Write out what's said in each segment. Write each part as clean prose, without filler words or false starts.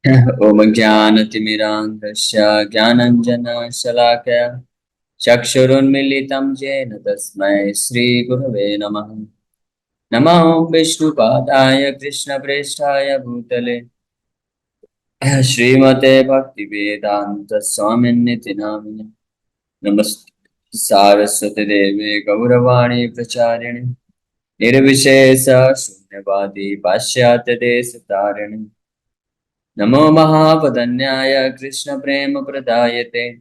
ओम ज्ञानतिमिरान्धस्य ज्ञानञ्जनशलाकया चक्षुरुन्मीलितं येन तस्मै श्रीगुरवे नमः। नमः विष्णुपादाय कृष्णप्रेष्ठाय भूतले श्रीमते भक्तिवेदान्तस्वामिन्निति नामिने। नमस्ते सारस्वती देवे गौरवाणी प्रचारिणे निर्विशेष शून्यवादी पाश्चात्य देश तारिणे। नमो महावदन्याय कृष्ण प्रेम प्रदायते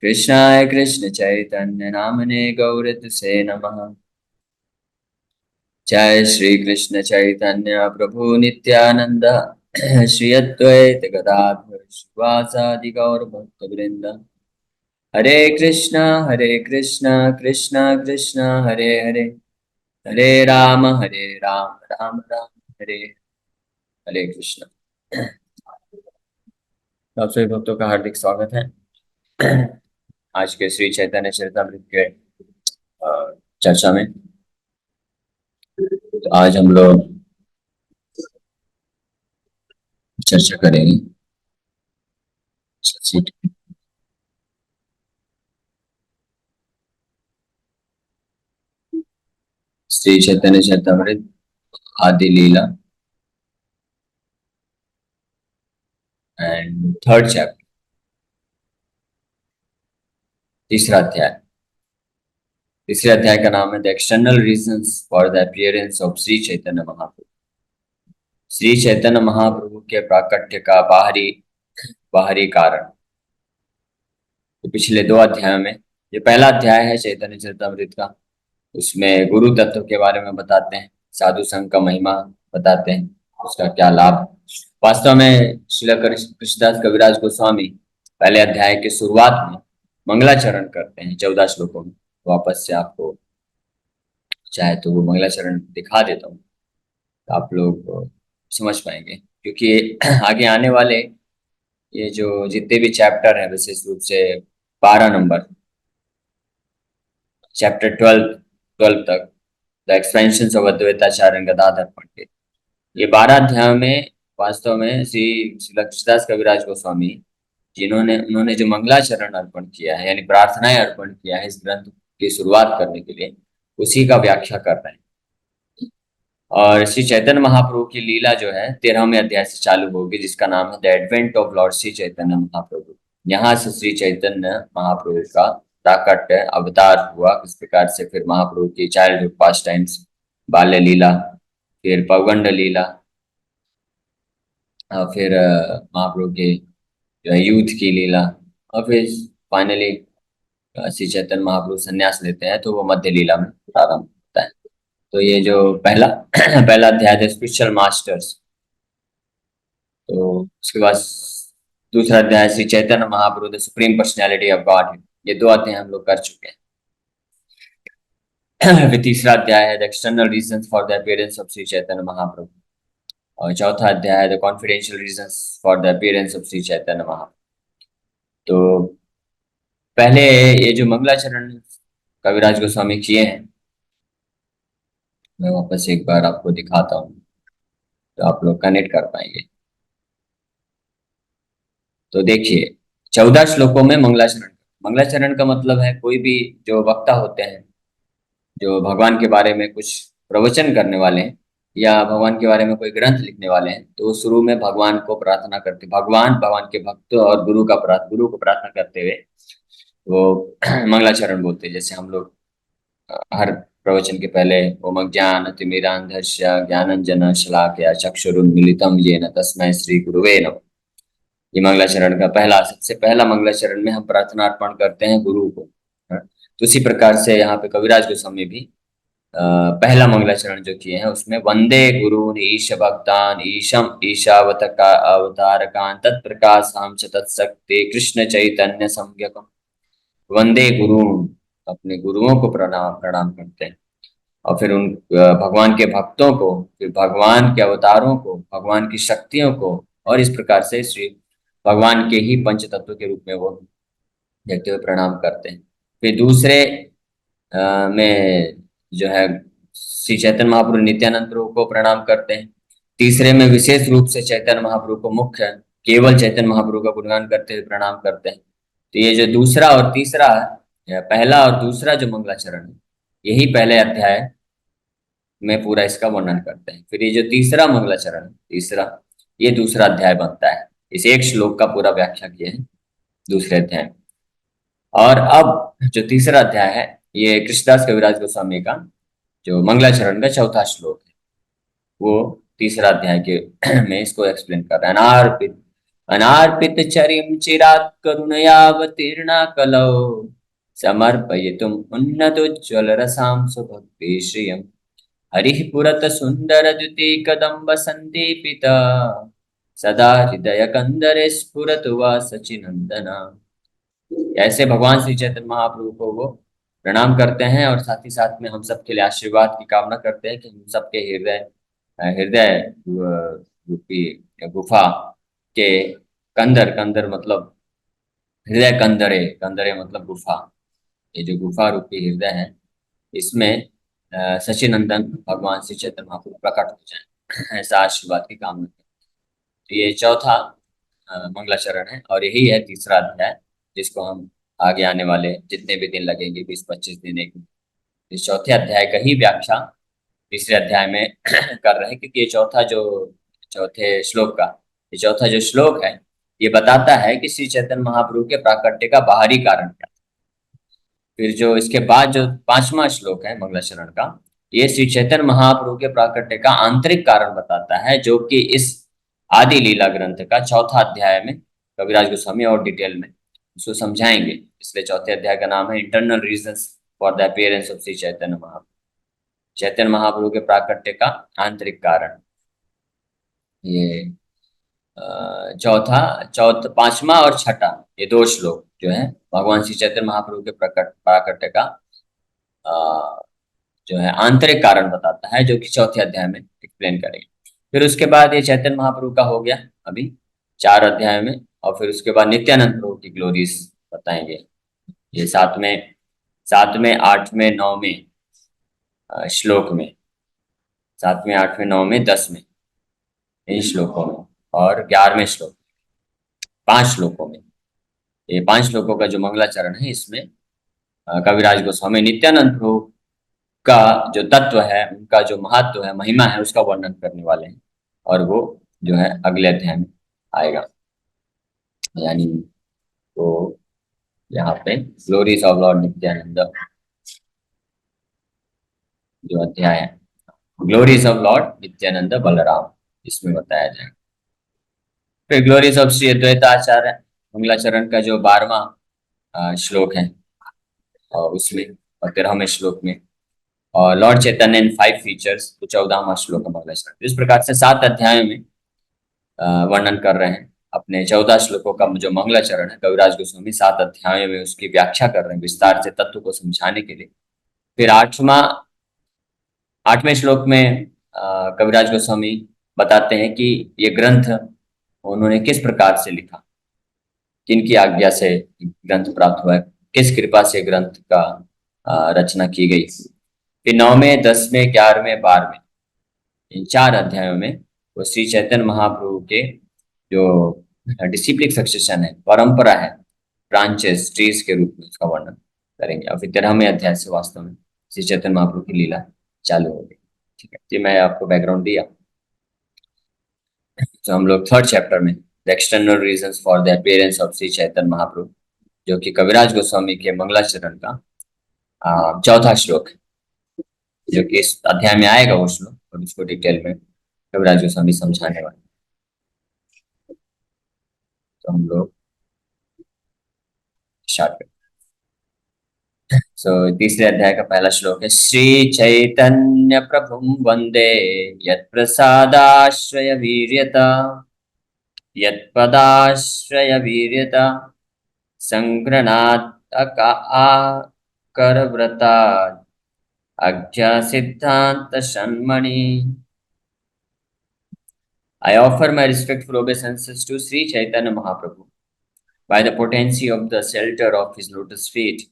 कृष्णाय कृष्ण चैतन्य नामने गौरतुसे नमः। जय श्री कृष्ण चैतन्य प्रभु नित्यानंद श्री अद्वैत गदाधर शिवासादि गौर भक्त वृंद। हरे कृष्णा कृष्णा कृष्णा हरे हरे, हरे राम राम राम हरे हरे कृष्ण। आप सभी भक्तों का हार्दिक स्वागत है आज के श्री चैतन्य चरितमृत के चर्चा में। तो आज हम लोग चर्चा करेंगे श्री चैतन्य चरितमृत आदि लीला एंड थर्ड चैप्टर, तीसरा अध्याय। तीसरे अध्याय का नाम है the external reasons for the appearance of Shri Chaitanya Mahaprabhu. Shri Chaitanya Mahaprabhu के प्राकट्य का बाहरी बाहरी कारण। तो पिछले दो अध्यायों में, ये पहला अध्याय है चैतन्य चरितमृत का, उसमें गुरु तत्व के बारे में बताते हैं, साधु संघ का महिमा बताते हैं, उसका क्या लाभ। वास्तव में श्रील कृष्णदास कविराज गोस्वामी पहले अध्याय के शुरुआत में मंगलाचरण करते हैं 14 श्लोकों में। वापस से आपको चाहे तो वो मंगलाचरण दिखा देता हूँ, तो आप लोग समझ पाएंगे, क्योंकि आगे आने वाले ये जो जितने भी चैप्टर हैं, विशेष रूप से 12 नंबर, चैप्टर 12 तक, the expansion of Advaitacharya Gadadhar Pandit, ये 12 अध्यायों में वास्तव में श्री लक्ष्मीदास कविराज गोस्वामी जिन्होंने उन्होंने जो मंगलाचरण अर्पण किया है, यानी प्रार्थनाएं अर्पण किया है इस ग्रंथ की शुरुआत करने के लिए, उसी का व्याख्या कर रहे हैं। और श्री चैतन्य महाप्रभु की लीला जो है 13वें अध्याय से चालू होगी, जिसका नाम है the advent of Lord Shri Chaitanya Mahaprabhu. यहाँ से श्री चैतन्य महाप्रभु का प्राकट्य अवतार हुआ, किस प्रकार से फिर महाप्रभु की चाइल्डहुड पास टाइम्स, बाल्य लीला, फिर पौगंड लीला, फिर महाप्रभु के यूथ की लीला, और फिर फाइनली श्री चैतन्य महाप्रभु संन्यास लेते हैं, तो वो मध्य लीला में प्रारंभ होता है। तो ये जो पहला पहला अध्याय है स्पिरिचुअल मास्टर्स, तो उसके बाद दूसरा अध्याय Shri Chaitanya Mahaprabhu the supreme personality of God. ये दो अध्याय हम लोग कर चुके हैं। फिर तीसरा अध्याय है the external reasons for the appearance of Shri Chaitanya Mahaprabhu, और चौथा अध्याय है the confidential reasons for the appearance of Shri Chaitanya Mahaprabhu. तो पहले ये जो मंगलाचरण कविराज गोस्वामी किए हैं, मैं वापस एक बार आपको दिखाता हूँ, तो आप लोग कनेक्ट कर पाएंगे। तो देखिए 14 श्लोकों में मंगलाचरण। मंगलाचरण का मतलब है कोई भी जो वक्ता होते हैं, जो भगवान के बारे में कुछ प्रवचन करने वाले हैं या भगवान के बारे में कोई ग्रंथ लिखने वाले हैं, तो शुरू में भगवान को प्रार्थना करते, भगवान के भक्त और गुरु को प्रार्थना करते हुए वो मंगलाचरण बोलते हैं। जैसे हम लोग हर प्रवचन के पहले ओम ज्ञानतिमिरान्धस्य ज्ञानंजन शलाकया चक्षुरुन्मीलितं येन तस्मै श्री गुरुवे नमः। ये मंगलाचरण का पहला, सबसे पहला मंगलाचरण में हम प्रार्थना अर्पण करते हैं गुरु को। तो उसी प्रकार से यहाँ पे कविराज गोस्वामी भी पहला मंगलाचरण जो किए हैं उसमें वंदे गुरुन ईश भक्तान ईशम ईशावत का अवतारकान तत्प्रकाशाम च तत्शक्ति कृष्ण चैतन्य सम्यकम। वंदे गुरु, अपने गुरुओं को प्रणाम प्रणाम करते हैं, और फिर उन भगवान के भक्तों को, फिर भगवान के अवतारों को, भगवान की शक्तियों को, और इस प्रकार से श्री भगवान के ही पंच तत्व के रूप में वो देखते हुए प्रणाम करते हैं। फिर दूसरे में जो है श्री चैतन्य महाप्रभु नित्यानंद प्रभु को प्रणाम करते हैं। तीसरे में विशेष रूप से चैतन्य महाप्रभु को मुख्य केवल चैतन्य महाप्रभु का गुणगान करते हुए प्रणाम करते हैं। तो ये जो दूसरा और तीसरा है, या पहला और दूसरा जो मंगलाचरण है, यही पहले अध्याय में पूरा इसका वर्णन करते हैं। फिर ये जो तीसरा मंगलाचरण है, तीसरा, ये दूसरा अध्याय बनता है। इस एक श्लोक का पूरा व्याख्या किया है दूसरे अध्याय में। और अब जो तीसरा अध्याय है, ये कृष्णदास कविराज गोस्वामी का जो मंगलाचरण का चौथा श्लोक है, वो तीसरा अध्याय के में इसको एक्सप्लेन कर रहा है। अनार्पित अनार्पित चरिम चिरात् करुणयावतीर्णा कलौ समर्पयितुम उन्नतोज्ज्वल रसां स्वभक्ति श्रियम् हरिः पुरत सुंदर द्युति कदम्ब संदीपित सदा हृदय कंदरे स्फुरतु वा सचिनंदना। ऐसे भगवान श्री चैतन्य महाप्रभु को वो प्रणाम करते हैं और साथ ही साथ में हम सबके लिए आशीर्वाद की कामना करते हैं कि हम सबके हृदय हृदय रूपी गुफा के कंदर, कंदर मतलब हृदय कंदरे, कंदरे मतलब गुफा, ये जो गुफा रूपी हृदय है, इसमें सचिनंदन भगवान श्री चैतन्य महाप्रभु प्रकट हो जाए, ऐसा आशीर्वाद की कामना करते हैं। तो ये चौथा मंगलाचरण है और यही है तीसरा अध्याय, जिसको हम आगे आने वाले जितने भी दिन लगेंगे, 20-25 दिन, एक इस चौथे अध्याय का ही व्याख्या तीसरे अध्याय में कर रहे हैं। क्योंकि ये चौथा जो चौथे श्लोक का ये चौथा जो श्लोक है, ये बताता है कि श्री चैतन्य महाप्रभु के प्राकट्य का बाहरी कारण क्या। फिर जो इसके बाद जो पांचवा श्लोक है मंगलाचरण का, ये श्री चैतन्य महाप्रभु के प्राकट्य का आंतरिक कारण बताता है, जो कि इस आदि लीला ग्रंथ का चौथा अध्याय में कविराज गोस्वामी और डिटेल में उसको समझाएंगे। इसलिए चौथे अध्याय का नाम है internal reasons for the appearance of Shri Chaitanya Mahaprabhu, Chaitanya Mahaprabhu के प्राकट्य का आंतरिक कारण। ये पांचवा और छठा, ये दो श्लोक जो है भगवान श्री चैतन्य महाप्रभु के प्राकट्य का जो है आंतरिक कारण बताता है, जो कि चौथे अध्याय में एक्सप्लेन करेंगे। फिर उसके बाद ये चैतन्य महाप्रभु का हो गया अभी 4 अध्याय में, और फिर उसके बाद नित्यानंद प्रभु की ग्लोरीज बताएंगे। ये सातवें, आठवें, नौवें श्लोक में, 7वें, 8वें, 9वें, 10वें, इन श्लोकों में, और 11वें श्लोक, 5 श्लोकों में, ये 5 श्लोकों का जो मंगलाचरण है, इसमें कविराज गोस्वामी नित्यानंद प्रभु का जो तत्व है, उनका जो महत्व है, महिमा है, उसका वर्णन करने वाले हैं। और वो जो है अगले अध्याय में आएगा, यानी तो यहाँ पे ग्लोरीज ऑफ लॉर्ड नित्यानंद जो अध्याय है, glories of Lord Nityananda Balaram, इसमें बताया जाएगा। फिर ग्लोरीज ऑफ श्री अद्वैताचार्य मंगलाचरण का जो 12वां श्लोक है, और उसमें और 13वें श्लोक में, और लॉर्ड चैतन्य इन 5 फीचर्स, तो 14वां श्लोक मंगलाचरण। इस प्रकार से 7 अध्यायों में वर्णन कर रहे हैं। अपने 14 श्लोकों का जो मंगलाचरण है, कविराज गोस्वामी 7 अध्यायों में उसकी व्याख्या कर रहे हैं विस्तार से तत्व को समझाने के लिए। फिर 8वें श्लोक में कविराज गोस्वामी बताते हैं कि ये ग्रंथ उन्होंने किस प्रकार से लिखा, किनकी आज्ञा से ग्रंथ प्राप्त हुआ है, किस कृपा से ग्रंथ का रचना की गई। फिर 9वें, 10वें, 11वें, 12वें, इन 4 अध्यायों में वो श्री चैतन्य महाप्रभु के जो डिसिप्लिक सक्सेशन है, परंपरा है, ब्रांचेस, ट्रीज के रूप में उसका वर्णन करेंगे। और फिर 13वें अध्याय से वास्तव में श्री चैतन्य महाप्रभु की लीला चालू होगी। ठीक है, तो मैं आपको बैकग्राउंड दिया। तो हम लोग 3rd चैप्टर में the external reasons for the appearance of Shri Chaitanya Mahaprabhu, जो कि कविराज गोस्वामी के मंगलाचरण का 4था श्लोक है, जो कि इस अध्याय में आएगा वो श्लोक, और उसको डिटेल में कविराज गोस्वामी समझाने वाले। तो हम लोग स्टार्ट करते हैं। तीसरे अध्याय का पहला श्लोक है, श्री चैतन्य प्रभुं वंदे यत्प्रसादाश्रय वीर्यता यत्पदाश्रय वीर्यता संग्रहणात् करव्रता अज्ञा सिद्धांत शन्मणि। I offer my respectful obeisances to Sri Chaitanya Mahaprabhu. By the potency of the shelter of his lotus feet,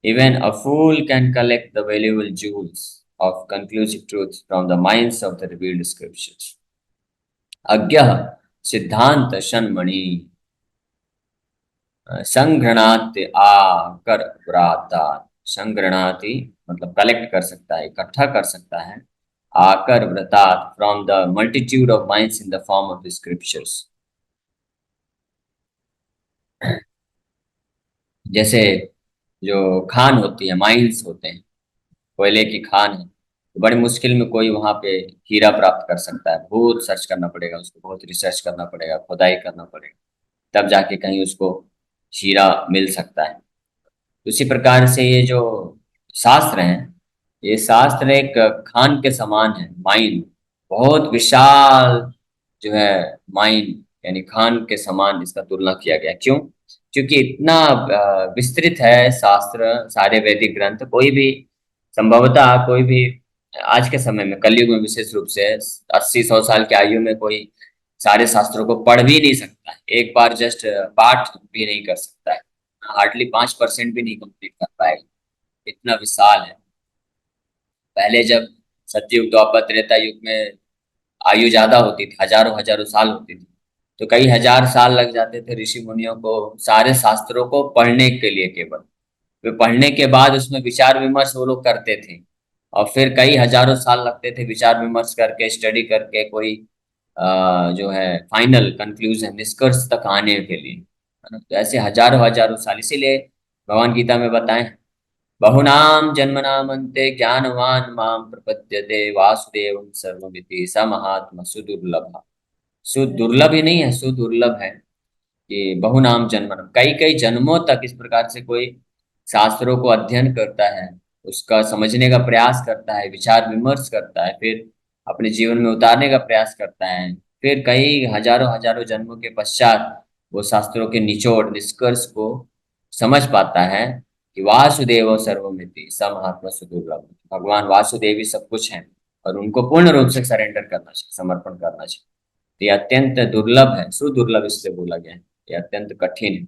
even a fool can collect the valuable jewels of conclusive truth from the minds of the revealed scriptures. Agya सिद्धांत शन्मणि संघृणाति आकर व्राता। संघृणाति मतलब collect कर सकता है, इकट्ठा कर सकता है। आकर व्रतात from the multitude of minds in the form of scriptures. जैसे जो खान होती है, माइंस होते हैं, कोयले की खान है, तो बड़ी मुश्किल में कोई वहां पे हीरा प्राप्त कर सकता है। बहुत सर्च करना पड़ेगा उसको, बहुत रिसर्च करना पड़ेगा, खुदाई करना पड़ेगा, तब जाके कहीं उसको हीरा मिल सकता है। उसी प्रकार से ये जो शास्त्र हैं, ये शास्त्र एक खान के समान है, माइन, बहुत विशाल जो है माइन, यानी खान के समान इसका तुलना किया गया। क्यों? क्योंकि इतना विस्तृत है शास्त्र, सारे वैदिक ग्रंथ। कोई भी संभवतः कोई भी आज के समय में, कलयुग में विशेष रूप से 80-100 साल की आयु में कोई सारे शास्त्रों को पढ़ भी नहीं सकता है, एक बार जस्ट पाठ भी नहीं कर सकता है। हार्डली 5% भी नहीं कंप्लीट कर पाएगा, इतना विशाल है। पहले जब सतयुग द्वापर त्रेता युग में आयु ज्यादा होती थी, हजारों हजारों साल होती थी, तो कई हजार साल लग जाते थे ऋषि मुनियों को सारे शास्त्रों को पढ़ने के लिए। केवल वे पढ़ने के बाद उसमें विचार विमर्श वो लोग करते थे, और फिर कई हजारों साल लगते थे विचार विमर्श करके, स्टडी करके कोई जो है फाइनल कंक्लूजन, निष्कर्ष तक आने के लिए, है ना। तो ऐसे हजारों हजारों साल, इसीलिए भगवान गीता में बताएं, बहुनाम जन्मनामन्ते ज्ञानवान माम प्रपद्यते वासुदेवं सर्वमिति स महात्मा सुदुर्लभ। सुदुर्लभ ही नहीं है, सुदुर्लभ है। कि बहुनाम जन्मन, कई कई जन्मों तक इस प्रकार से कोई शास्त्रों को अध्ययन करता है, उसका समझने का प्रयास करता है, विचार विमर्श करता है, फिर अपने जीवन में उतारने का प्रयास करता है, फिर कई हजारों हजारों जन्मों के पश्चात वो शास्त्रों के निचोड़ निष्कर्ष को समझ पाता है कि वासुदेव सर्वमिति स महात्मा सुदुर्लभ। भगवान वासुदेव ही सब कुछ है, और उनको पूर्ण रूप से सरेंडर करना चाहिए, समर्पण करना चाहिए। तो ये अत्यंत दुर्लभ है, सुदुर्लभ इसलिए बोला गया है, ये अत्यंत कठिन है।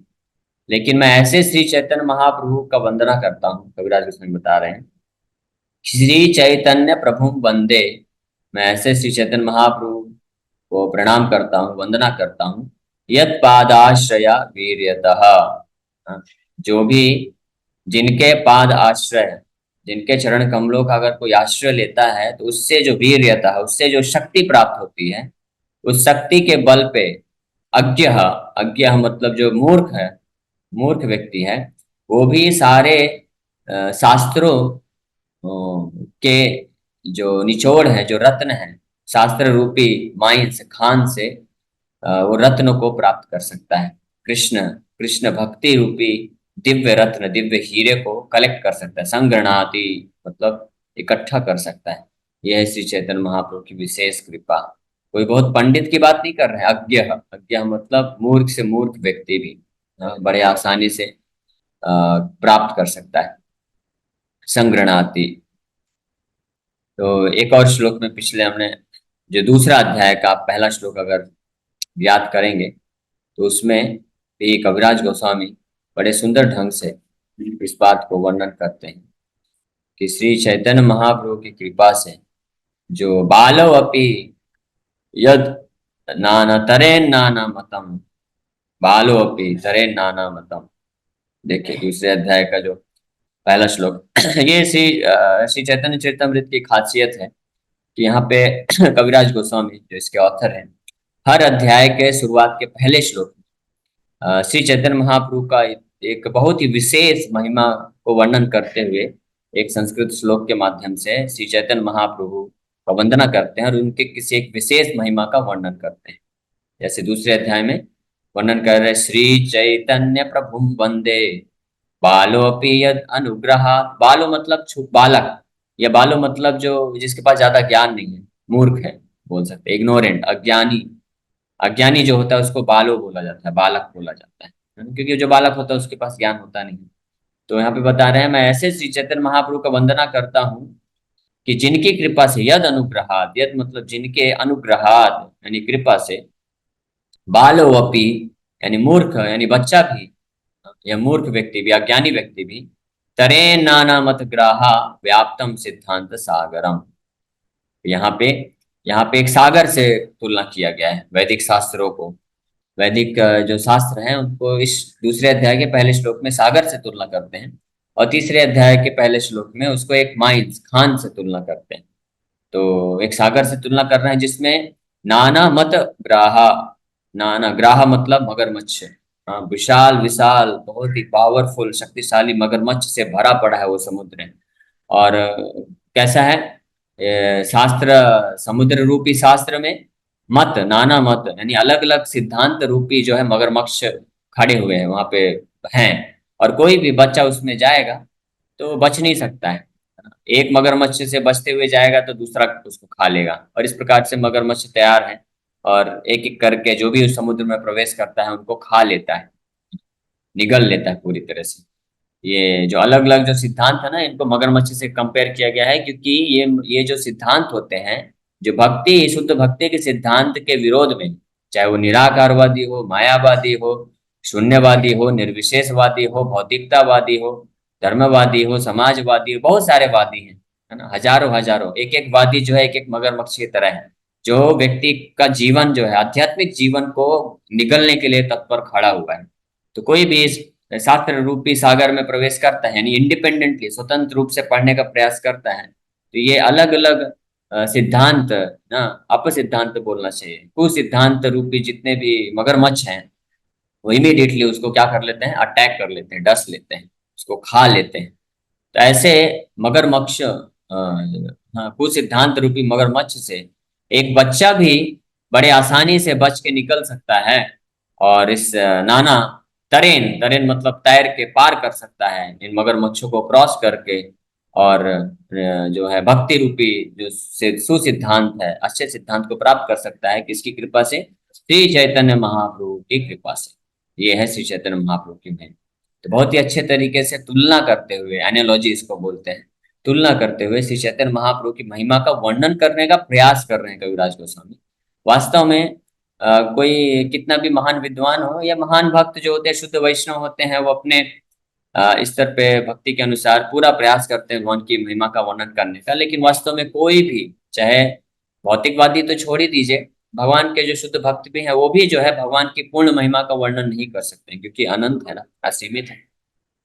लेकिन मैं ऐसे श्री चैतन्य महाप्रभु का वंदना करता हूँ, कविराज गोस्वामी बता रहे हैं, श्री चैतन्य प्रभु वंदे। मैं ऐसे श्री चैतन्य महाप्रभु को प्रणाम करता हूँ, वंदना करता हूँ। यत पादाश्रया वीर्यतः, जो भी जिनके पाद आश्रय, जिनके चरण कमलों का अगर कोई आश्रय लेता है, तो उससे जो वीर्यता है, उससे जो शक्ति प्राप्त होती है, उस शक्ति के बल पे अज्ञ, अज्ञ मतलब जो मूर्ख है, मूर्ख व्यक्ति है, वो भी सारे शास्त्रों के जो निचोड़ है, जो रत्न है, शास्त्र रूपी माइंस खान से वो रत्न को प्राप्त कर सकता है। कृष्ण, कृष्ण भक्ति रूपी दिव्य रत्न, दिव्य हीरे को कलेक्ट कर सकता है। संगणाति मतलब इकट्ठा कर सकता है। यह है श्री चैतन्य महाप्रभु की विशेष कृपा। कोई बहुत पंडित की बात नहीं कर रहे हैं। अज्ञ, अज्ञ मतलब मूर्ख से मूर्ख व्यक्ति भी बड़े आसानी से प्राप्त कर सकता है। संगणाति। तो एक और श्लोक में, पिछले हमने जो दूसरा अध्याय का पहला श्लोक अगर याद करेंगे, तो उसमें भी कविराज गोस्वामी बड़े सुंदर ढंग से इस बात को वर्णन करते हैं कि श्री चैतन्य महाप्रभु की कृपा से जो बालो अपि यद नाना तरे नाना मतम, बालो अपि तरे नाना मतम। देखिए दूसरे अध्याय का जो पहला श्लोक ये श्री चैतन्य चरितमृत की खासियत है कि यहाँ पे कविराज गोस्वामी जो इसके ऑथर हैं, हर अध्याय के शुरुआत के पहले श्लोक श्री चैतन्य महाप्रभु का एक बहुत ही विशेष महिमा को वर्णन करते हुए एक संस्कृत श्लोक के माध्यम से श्री चैतन्य महाप्रभु का वंदना करते हैं, और उनके किसी एक विशेष महिमा का वर्णन करते हैं। जैसे दूसरे अध्याय में वर्णन कर रहे, श्री चैतन्य प्रभु वंदे बालोपि यद अनुग्रह। बालो मतलब बालक, या बालो मतलब जो जिसके पास ज्यादा ज्ञान नहीं है, मूर्ख है बोल सकते, इग्नोरेंट, अज्ञानी। अज्ञानी जो होता है उसको बालो बोला जाता है, बालक बोला जाता है ना? क्योंकि जो बालक होता है उसके पास ज्ञान होता नहीं। तो यहाँ पे बता रहे हैं, मैं ऐसे श्री चैतन्य महाप्रभु का वंदना करता हूँ कि जिनकी कृपा से, यद अनुग्रहात, यद मतलब जिनके अनुग्रहात यानी कृपा से, बालो अपि यानी मूर्ख यानी बच्चा भी, या मूर्ख व्यक्ति भी, अज्ञानी व्यक्ति भी, तरे नाना मत ग्राहा व्याप्तम सिद्धांत सागरम। यहाँ पे यहाँ पे एक सागर से तुलना किया गया है वैदिक शास्त्रों को। वैदिक जो शास्त्र हैं उनको इस दूसरे अध्याय के पहले श्लोक में सागर से तुलना करते हैं, और तीसरे अध्याय के पहले श्लोक में उसको एक माइंस खान से तुलना करते हैं। तो एक सागर से तुलना कर रहे हैं जिसमें नाना मत ग्राहा, नाना ग्राहा मतलब मगरमच्छ, हाँ, विशाल विशाल बहुत ही पावरफुल शक्तिशाली मगरमच्छ से भरा पड़ा है वो समुद्र। और कैसा है शास्त्र, समुद्र रूपी शास्त्र में मत, नाना मत यानी अलग अलग सिद्धांत रूपी जो है मगरमच्छ खड़े हुए हैं वहां पे हैं, और कोई भी बच्चा उसमें जाएगा तो बच नहीं सकता है। एक मगरमच्छ से बचते हुए जाएगा तो दूसरा उसको खा लेगा, और इस प्रकार से मगरमच्छ तैयार है, और एक एक करके जो भी उस समुद्र में प्रवेश करता है उनको खा लेता है, निगल लेता है पूरी तरह से। ये जो अलग अलग जो सिद्धांत है ना, इनको मगरमच्छ से कंपेयर किया गया है, क्योंकि ये जो सिद्धांत होते हैं, जो भक्ति शुद्ध भक्ति के सिद्धांत के विरोध में, चाहे वो निराकारवादी हो, मायावादी हो, शून्यवादी हो, निर्विशेषवादी हो, भौतिकतावादी हो, धर्मवादी हो, समाजवादी हो, बहुत सारे वादी हैं, है ना, हजारों हजारों, एक एक वादी जो है एक एक मगरमच्छ की तरह है, जो व्यक्ति का जीवन जो है आध्यात्मिक जीवन को निगलने के लिए तत्पर खड़ा हुआ है। तो कोई भी इस शास्त्र रूपी सागर में प्रवेश करता है, यानी इंडिपेंडेंटली स्वतंत्र रूप से पढ़ने का प्रयास करता है, तो ये अलग अलग सिद्धांत ना, अपसिद्धांत बोलना चाहिए, कुसिद्धांत रूपी जितने भी मगरमच्छ हैं वो इमीडिएटली उसको क्या कर लेते हैं, अटैक कर लेते हैं, डस लेते हैं, उसको खा लेते हैं। तो ऐसे मगरमच्छ, हाँ, कुसिद्धांत रूपी मगरमच्छ से एक बच्चा भी बड़े आसानी से बच के निकल सकता है, और इस नाना तरेन, तरेन मतलब तैर के पार कर सकता है इन मगरमच्छों को क्रॉस करके, और जो है भक्ति रूपी जो सुसिद्धांत है, अच्छे सिद्धांत को प्राप्त कर सकता है, किसकी कृपा से, श्री चैतन्य महाप्रभु की कृपा से। ये है श्री चैतन्य महाप्रभु की महिमा। तो बहुत ही अच्छे तरीके से तुलना करते हुए, एनालॉजी इसको बोलते हैं, तुलना करते हुए श्री चैतन्य महाप्रभु की महिमा का वर्णन करने का प्रयास कर रहे हैं कविराज गोस्वामी। वास्तव में कोई कितना भी महान विद्वान हो या महान भक्त जो होते हैं, शुद्ध वैष्णव होते हैं, वो अपने स्तर पे भक्ति के अनुसार पूरा प्रयास करते हैं भगवान की महिमा का वर्णन करने का, लेकिन वास्तव में कोई भी, चाहे भौतिकवादी तो छोड़ ही दीजिए, भगवान के जो शुद्ध भक्त भी हैं वो भी जो है भगवान की पूर्ण महिमा का वर्णन नहीं कर सकते हैं, क्योंकि अनंत है ना, असीमित है।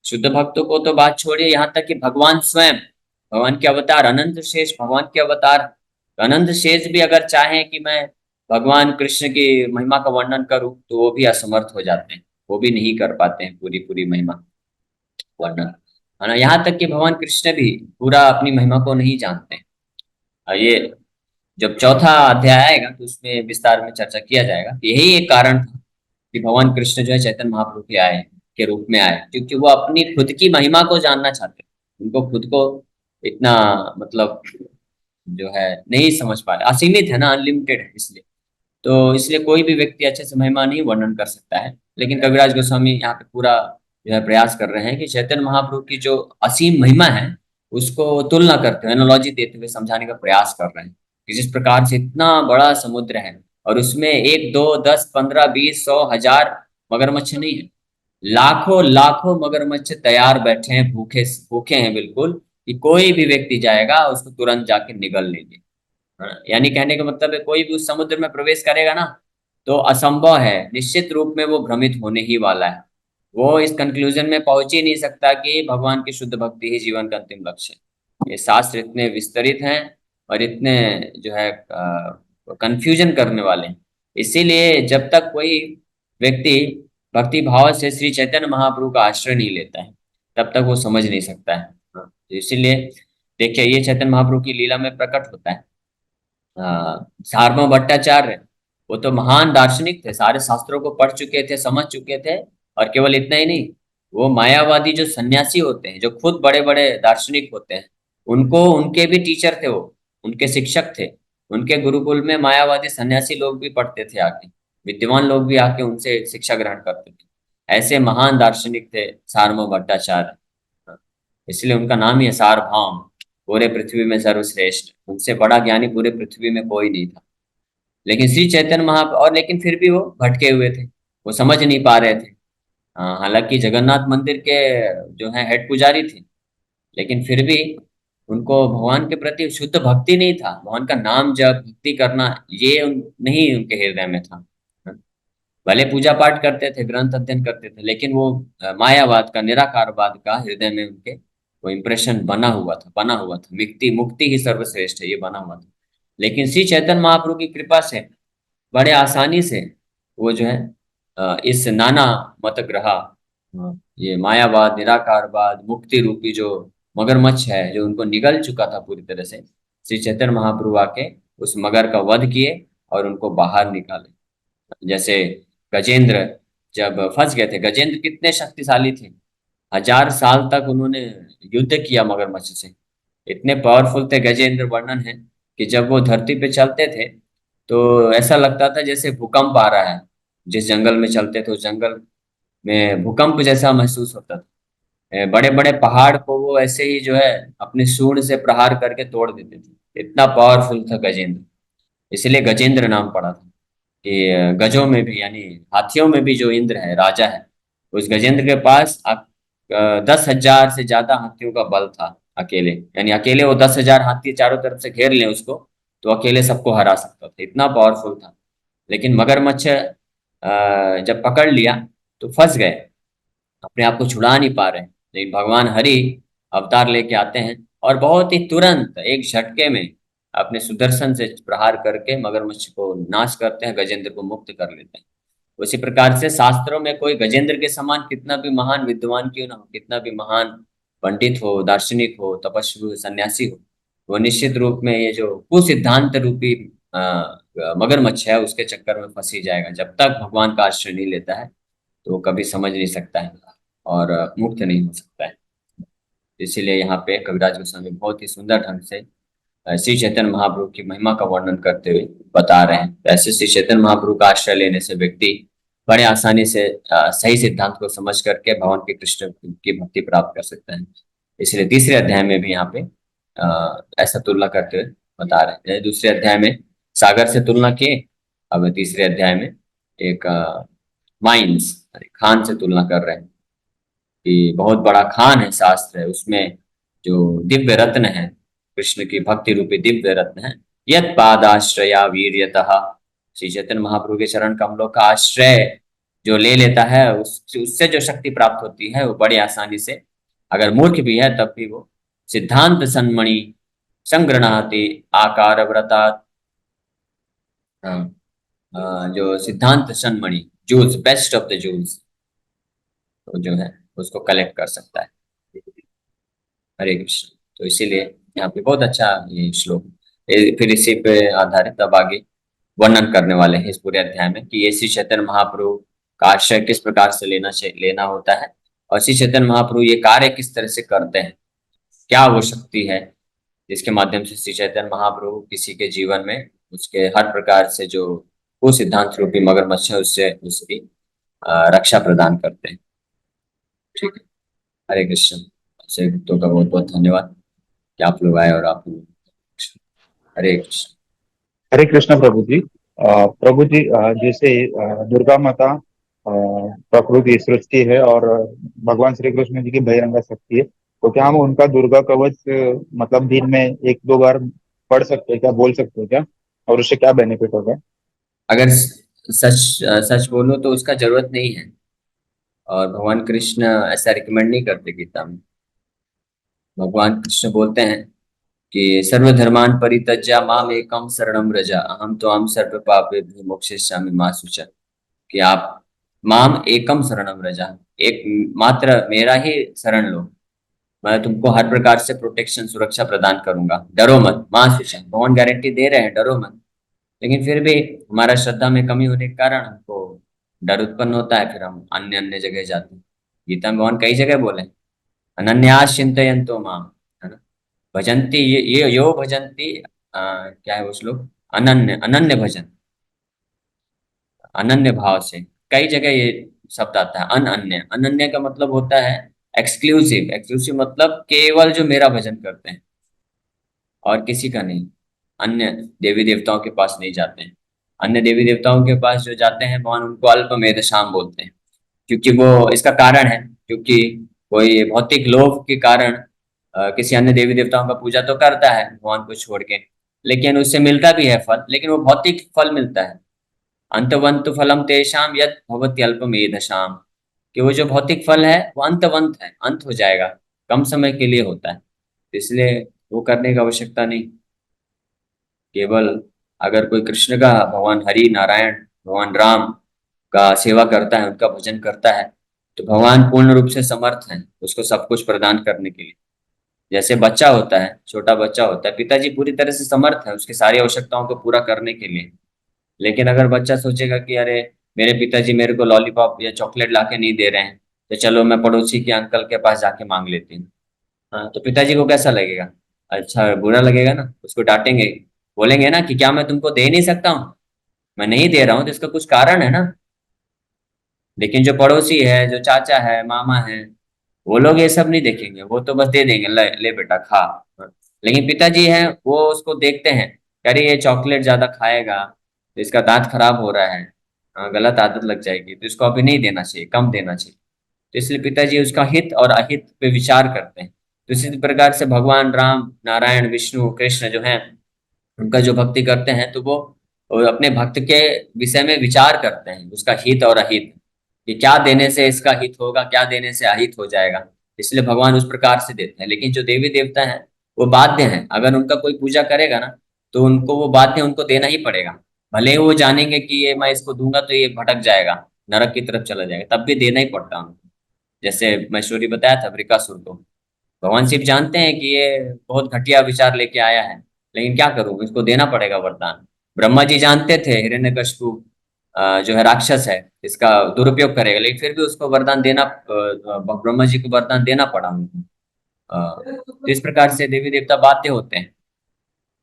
शुद्ध भक्तों को तो बात छोड़िए, यहाँ तक कि भगवान स्वयं, भगवान के अवतार अनंत शेष, भगवान के अवतार अनंत शेष भी अगर चाहें कि मैं भगवान कृष्ण की महिमा का वर्णन करूं तो वो भी असमर्थ हो जाते हैं, वो भी नहीं कर पाते हैं पूरी पूरी महिमा वर्णन, है ना। यहाँ तक कि भगवान कृष्ण भी पूरा अपनी महिमा को नहीं जानते हैं। ये जब चौथा अध्याय आएगा तो उसमें विस्तार में चर्चा किया जाएगा कि यही एक कारण था कि भगवान कृष्ण जो है चैतन्य महाप्रभु के आए, के रूप में आए, क्योंकि वो अपनी खुद की महिमा को जानना चाहते हैं, उनको खुद को इतना मतलब जो है नहीं समझ पा रहे, असीमित है ना, अनलिमिटेड है, इसलिए। तो इसलिए कोई भी व्यक्ति अच्छे से महिमा नहीं वर्णन कर सकता है, लेकिन कविराज गोस्वामी यहाँ पे पूरा जो है प्रयास कर रहे हैं कि चैतन्य महाप्रभु की जो असीम महिमा है उसको तुलना करते हुए, एनालॉजी देते हुए समझाने का प्रयास कर रहे हैं कि जिस प्रकार से इतना बड़ा समुद्र है और उसमें एक दो दस पंद्रह बीस सौ हजार मगरमच्छ नहीं है, लाखों लाखों मगरमच्छ तैयार बैठे हैं, भूखे भूखे हैं बिल्कुल, कि कोई भी व्यक्ति जाएगा उसको तुरंत जाके निगल लेंगे। हाँ, यानी कहने का मतलब है कोई भी उस समुद्र में प्रवेश करेगा ना तो असंभव है, निश्चित रूप में वो भ्रमित होने ही वाला है। वो इस कंक्लूजन में पहुंच ही नहीं सकता कि भगवान की शुद्ध भक्ति ही जीवन का अंतिम लक्ष्य है। ये शास्त्र इतने विस्तरित हैं और इतने जो है कंफ्यूजन करने वाले हैं, इसीलिए जब तक कोई व्यक्ति भक्ति भाव से श्री चैतन्य महाप्रभु का आश्रय नहीं लेता है तब तक वो समझ नहीं सकता है। हाँ, तो इसीलिए देखिए ये चैतन्य महाप्रभु की लीला में प्रकट होता है। सार्वभौम भट्टाचार्य, वो तो महान दार्शनिक थे, सारे शास्त्रों को पढ़ चुके थे, समझ चुके थे, और केवल इतना ही नहीं, वो मायावादी जो सन्यासी होते हैं, जो खुद बड़े बड़े दार्शनिक होते हैं, उनको उनके भी टीचर थे वो, उनके शिक्षक थे। उनके गुरुकुल में मायावादी सन्यासी लोग भी पढ़ते थे आके, विद्वान लोग भी आके उनसे शिक्षा ग्रहण करते थे। ऐसे महान दार्शनिक थे सार्वभौम भट्टाचार्य, इसलिए उनका नाम ही है सार्वभौम, पूरे पृथ्वी में सर्वश्रेष्ठ, उनसे बड़ा ज्ञानी पूरे पृथ्वी में कोई नहीं था। लेकिन श्री चैतन्य और लेकिन फिर भी वो भटके हुए थे, वो समझ नहीं पा रहे थे। हालांकि जगन्नाथ मंदिर के जो है हेड पुजारी थे, लेकिन फिर भी उनको भगवान के प्रति शुद्ध भक्ति नहीं था, भगवान का नाम जप भक्ति करना ये नहीं उनके हृदय में था। भले पूजा पाठ करते थे, ग्रंथ अध्ययन करते थे, लेकिन वो मायावाद का, निराकारवाद का हृदय में उनके वो इम्प्रेशन बना हुआ था। मुक्ति मुक्ति ही सर्वश्रेष्ठ है, ये बना हुआ था। लेकिन श्री चैतन्य महाप्रभु की कृपा से बड़े आसानी से वो जो है इस नाना मत ग्रहा, ये मायावाद, निराकारवाद, मुक्ति रूपी जो मगरमच्छ है, जो उनको निगल चुका था पूरी तरह से, श्री चैतन्य महाप्रभु आके उस मगर का वध किए और उनको बाहर निकाले। जैसे गजेंद्र जब फंस गए थे, गजेंद्र कितने शक्तिशाली थे, 1000 साल तक उन्होंने युद्ध किया मगरमच्छ से। इतने पावरफुल थे गजेंद्र, वर्णन है कि जब वो धरती पे चलते थे तो ऐसा लगता था जैसे भूकंप आ रहा है। जिस जंगल में चलते थे उस जंगल में भूकंप जैसा महसूस होता था। बड़े बड़े पहाड़ को वो ऐसे ही जो है अपने सूंड से प्रहार करके तोड़ देते थे, इतना पावरफुल था गजेंद्र। इसलिए गजेंद्र नाम पड़ा था कि गजों में भी, यानी हाथियों में भी जो इंद्र है, राजा है, उस गजेंद्र के पास 10,000 से ज्यादा हाथियों का बल था अकेले। यानी अकेले वो 10,000 हाथी चारों तरफ से घेर लें उसको तो अकेले सबको हरा सकता था, इतना पावरफुल था। लेकिन मगरमच्छ जब पकड़ लिया तो फंस गए, अपने आप को छुड़ा नहीं पा रहे। लेकिन भगवान हरि अवतार लेके आते हैं और बहुत ही तुरंत एक झटके में अपने सुदर्शन से प्रहार करके मगरमच्छ को नाश करते हैं, गजेंद्र को मुक्त कर लेते हैं। उसी प्रकार से शास्त्रों में कोई गजेंद्र के समान कितना भी महान विद्वान क्यों ना हो, कितना भी महान पंडित हो, दार्शनिक हो, तपस्वी हो, सन्यासी हो, वो निश्चित रूप में ये जो कुसिद्धांत रूपी मगरमच्छ है उसके चक्कर में फंस ही जाएगा। जब तक भगवान का आश्रय नहीं लेता है तो वो कभी समझ नहीं सकता है और मुक्त नहीं हो सकता है। इसीलिए यहाँ पे कविराज गोस्वामी बहुत ही सुंदर ढंग से श्री चैतन्य महाप्रभु की महिमा का वर्णन करते हुए बता रहे हैं। तो ऐसे श्री चैतन्य महाप्रभु का आश्रय लेने से व्यक्ति बड़े आसानी से सही सिद्धांत को समझ करके भगवान के कृष्ण की भक्ति प्राप्त कर सकते हैं। इसलिए तीसरे अध्याय में भी यहाँ पे ऐसा तुलना करते हुए बता रहे हैं। दूसरे अध्याय में सागर से तुलना किए, अब तीसरे अध्याय में एक माइंस खान से तुलना कर रहे हैं कि बहुत बड़ा खान है, शास्त्र है, उसमें जो दिव्य रत्न है, कृष्ण की भक्ति रूपी दिव्य रत्न है, यत पादाश्रया वीर्यतः, श्री चैतन्य महाप्रभु के चरण कमलों का आश्रय जो ले लेता है उससे जो शक्ति प्राप्त होती है वो बड़ी आसानी से, अगर मूर्ख भी है तब भी वो सिद्धांत सन्मणि संग्रहणाति आकार व्रतात्, जो सिद्धांत सन्मणि jewels, best of the jewels, तो जो है उसको कलेक्ट कर सकता है। हरे कृष्ण। तो इसीलिए यहाँ पे बहुत अच्छा ये श्लोक फिर इसी पे आधारित अब आगे वर्णन करने वाले हैं इस पूरे अध्याय में कि ये श्री चैतन्य महाप्रभु का आश्रय किस प्रकार से लेना होता है और श्री चैतन्य महाप्रभु ये कार्य किस तरह से करते हैं, क्या वो शक्ति है जिसके माध्यम से श्री चैतन्य महाप्रभु किसी के जीवन में उसके हर प्रकार से जो कुसिद्धांत रूपी मगरमच्छ है उससे उसकी रक्षा प्रदान करते हैं। ठीक है। हरे कृष्ण। अक्षय गुप्तों का बहुत बहुत धन्यवाद कि आप लोग आए और आप लोग। हरे कृष्ण। हरे कृष्ण प्रभु जी। प्रभु जी, जैसे दुर्गा माता प्रकृति सृष्टि है और भगवान श्री कृष्ण जी की बहिरंगा शक्ति है, तो क्या हम उनका दुर्गा कवच मतलब दिन में एक दो बार पढ़ सकते हैं क्या, बोल सकते हैं क्या, और उससे क्या बेनिफिट होगा? अगर सच सच बोलो तो उसका जरूरत नहीं है, और भगवान कृष्ण ऐसा रिकमेंड नहीं करते गीता में। भगवान कृष्ण बोलते हैं कि सर्वधर्मान परित्यज्य माम एकम शरणम व्रज अहम त्वाम सर्व पापेभ्यो मोक्षयिष्यामि मा शुच, कि आप माम एकम शरणम व्रज, एक मात्र मेरा ही शरण लो, मैं तुमको हर प्रकार से प्रोटेक्शन, सुरक्षा प्रदान करूंगा, डरो मत, माँ शुच। भगवान गारंटी दे रहे हैं डरो मत, लेकिन फिर भी हमारा श्रद्धा में कमी होने के कारण हमको डर उत्पन्न होता है, फिर हम अन्य अन्य जगह जाते हैं। गीता में भगवान कई जगह बोले अनन्यास चिंतयन्तो माम, है ना, भजंती ये यो भजंती, क्या है वो श्लोक, अनन्य अनन्य भजन, अनन्य भाव से, कई जगह ये शब्द आता है। अनन्य, अनन्य का मतलब होता है एक्सक्लूसिव, एक्सक्लूसिव मतलब केवल जो मेरा भजन करते हैं और किसी का नहीं, अन्य देवी देवताओं के पास नहीं जाते हैं। अन्य देवी देवताओं के पास जो जाते हैं भगवान उनको अल्प मेधशाम बोलते हैं, क्योंकि वो इसका कारण है, क्योंकि कोई भौतिक लोभ के कारण किसी अन्य देवी देवताओं का पूजा तो करता है भगवान को छोड़ के, लेकिन उससे मिलता भी है फल, लेकिन वो भौतिक फल मिलता है। अंतवंतु फलम तेषाम यत् भवत्यल्पमेधसाम, कि वो जो भौतिक फल है वो अंतवंत है, अंत हो जाएगा, कम समय के लिए होता है, तो इसलिए वो करने की आवश्यकता नहीं। केवल अगर कोई कृष्ण का, भगवान हरि नारायण, भगवान राम का सेवा करता है, उनका भजन करता है, तो भगवान पूर्ण रूप से समर्थ है उसको सब कुछ प्रदान करने के लिए। जैसे बच्चा होता है, छोटा बच्चा होता है, पिताजी पूरी तरह से समर्थ है उसकी सारी आवश्यकताओं को पूरा करने के लिए। लेकिन अगर बच्चा सोचेगा कि अरे मेरे पिताजी मेरे को लॉलीपॉप या चॉकलेट लाके नहीं दे रहे हैं, तो चलो मैं पड़ोसी के अंकल के पास जाके मांग लेती हूँ, हाँ, तो पिताजी को कैसा लगेगा? अच्छा, बुरा लगेगा ना, उसको डांटेंगे, बोलेंगे ना कि क्या मैं तुमको दे नहीं सकता हूँ, मैं नहीं दे रहा हूँ तो इसका कुछ कारण है ना। लेकिन जो पड़ोसी है, जो चाचा है, मामा है, वो लोग ये सब नहीं देखेंगे, वो तो बस दे देंगे, ले ले बेटा खा। लेकिन पिताजी हैं, वो उसको देखते हैं कि अरे ये चॉकलेट ज्यादा खाएगा तो इसका दांत खराब हो रहा है, गलत आदत लग जाएगी, तो इसको अभी नहीं देना चाहिए, कम देना चाहिए। तो इसलिए पिताजी उसका हित और अहित पे विचार करते हैं। तो इसी प्रकार से भगवान राम नारायण विष्णु कृष्ण जो हैं, उनका जो भक्ति करते हैं तो वो अपने भक्त के विषय में विचार करते हैं, उसका हित और अहित, कि क्या देने से इसका हित होगा, क्या देने से अहित हो जाएगा, इसलिए भगवान उस प्रकार से देते हैं। लेकिन जो देवी देवता हैं वो बाध्य हैं, अगर उनका कोई पूजा करेगा ना तो उनको वो बाध्य, उनको देना ही पड़ेगा। भले ही वो जानेंगे कि ये मैं इसको दूंगा तो ये भटक जाएगा, नरक की तरफ चला जाएगा, तब भी देना ही पड़ता है उनको। जैसे मैं स्टोरी बताया था वृकासुर को, भगवान शिव जानते हैं कि ये बहुत घटिया विचार लेके आया है, लेकिन क्या करूं, इसको देना पड़ेगा वरदान। ब्रह्मा जी जानते थे हिरण्यकशिपु जो है राक्षस है, इसका दुरुपयोग करेगा, लेकिन फिर भी उसको वरदान देना, ब्रह्मा जी को वरदान देना पड़ा उनको। तो इस प्रकार से देवी देवता बाध्य होते हैं।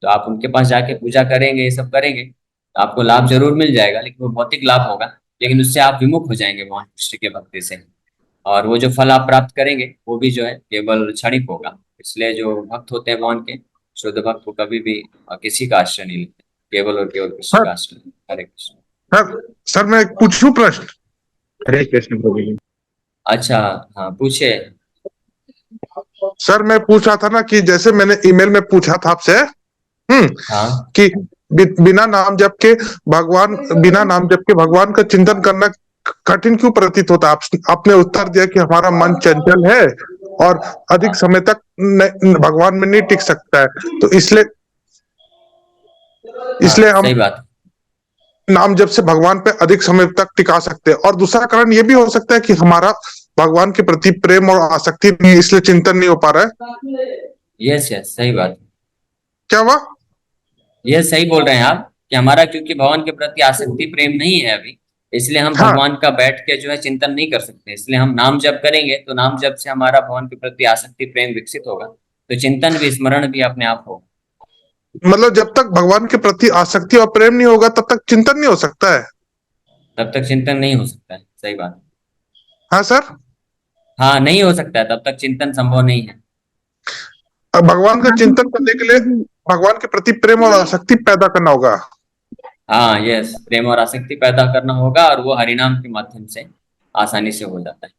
तो आप उनके पास जाके पूजा करेंगे, ये सब करेंगे, तो आपको लाभ जरूर मिल जाएगा, लेकिन वो भौतिक लाभ होगा, लेकिन उससे आप विमुख हो जाएंगे भगवान कृष्ण के भक्ति से। और वो जो फल आप प्राप्त करेंगे वो भी जो है केवल क्षणिक होगा। इसलिए जो भक्त होते हैं भगवान के, शुद्ध भक्त, वो कभी भी किसी का आश्रय नहीं लेते, केवल और केवल कृष्ण सर का आश्रय लेते हैं। हरे कृष्ण। सर सर मैं एक पूछूं प्रश्न? हरे कृष्ण प्रभु जी। अच्छा, हाँ पूछे। सर मैं पूछ रहा था ना कि जैसे मैंने ईमेल में पूछा था आपसे, हम्म, हाँ कि बिना नाम जप के बिना नाम जप के भगवान का चिंतन करना कठिन क्यों प्रतीत होता? आपने उत्तर दिया कि हमारा मन चंचल है और अधिक हाँ समय तक भगवान में नहीं टिक सकता है, तो इसलिए हाँ, इसलिए हम सही बात। नाम जप से भगवान पे अधिक समय तक टिका सकते हैं। और दूसरा कारण ये भी हो सकता है कि हमारा भगवान के प्रति प्रेम और आसक्ति नहीं है, इसलिए चिंतन नहीं हो पा रहा है। यस यस, सही बात। क्या हुआ? ये सही बोल रहे हैं आप कि हमारा क्योंकि भगवान के प्रति आसक्ति प्रेम नहीं है अभी, इसलिए हम हाँ, भगवान का बैठ के जो है चिंतन नहीं कर सकते। इसलिए हम नाम जप करेंगे तो नाम जप से हमारा भगवान के प्रति आसक्ति प्रेम विकसित होगा, तो चिंतन भी स्मरण भी अपने आप होगा। मतलब जब तक भगवान के प्रति आसक्ति और प्रेम नहीं होगा तब तक चिंतन नहीं हो सकता है। तब तक चिंतन नहीं हो सकता है, सही बात। हाँ सर। हाँ, नहीं हो सकता है, तब तक चिंतन संभव नहीं है। अब भगवान का चिंतन करने के लिए भगवान के प्रति प्रेम और आसक्ति पैदा करना होगा। हाँ यस, प्रेम और आसक्ति पैदा करना होगा, और वो हरिनाम के माध्यम से आसानी से हो जाता है।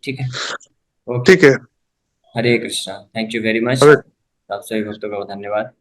ठीक है, ओके। ठीक है। Hare Krishna, thank you very much. अरे आप सभी भक्तों का धन्यवाद।